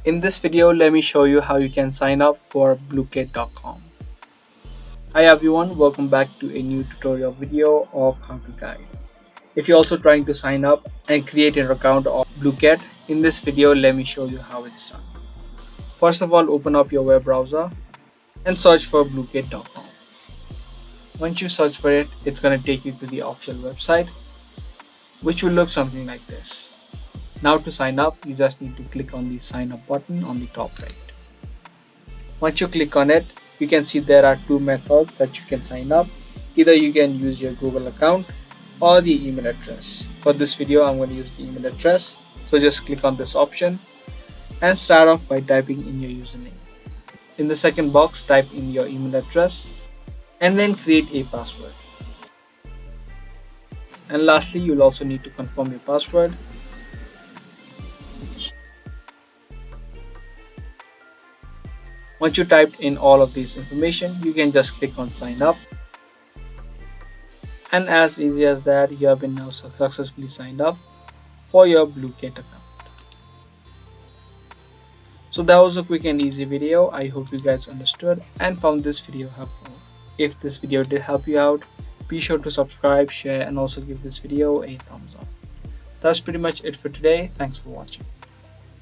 In this video, let me show you how you can sign up for Blooket.com. Hi everyone, welcome back to a new tutorial video of how to guide. If you're also trying to sign up and create an account of Blooket, in this video, let me show you how it's done. First of all, open up your web browser and search for Blooket.com. Once you search for it, it's going to take you to the official website, which will look something like this. Now to sign up, you just need to click on the sign up button on the top right. Once you click on it, you can see there are two methods that you can sign up. Either you can use your Google account or the email address. For this video, I'm going to use the email address. So just click on this option and start off by typing in your username. In the second box, type in your email address and then create a password. And lastly, you'll also need to confirm your password. Once you typed in all of this information, you can just click on sign up. And as easy as that, you have been now successfully signed up for your Blooket account. So that was a quick and easy video. I hope you guys understood and found this video helpful. If this video did help you out, be sure to subscribe, share, and also give this video a thumbs up. That's pretty much it for today. Thanks for watching.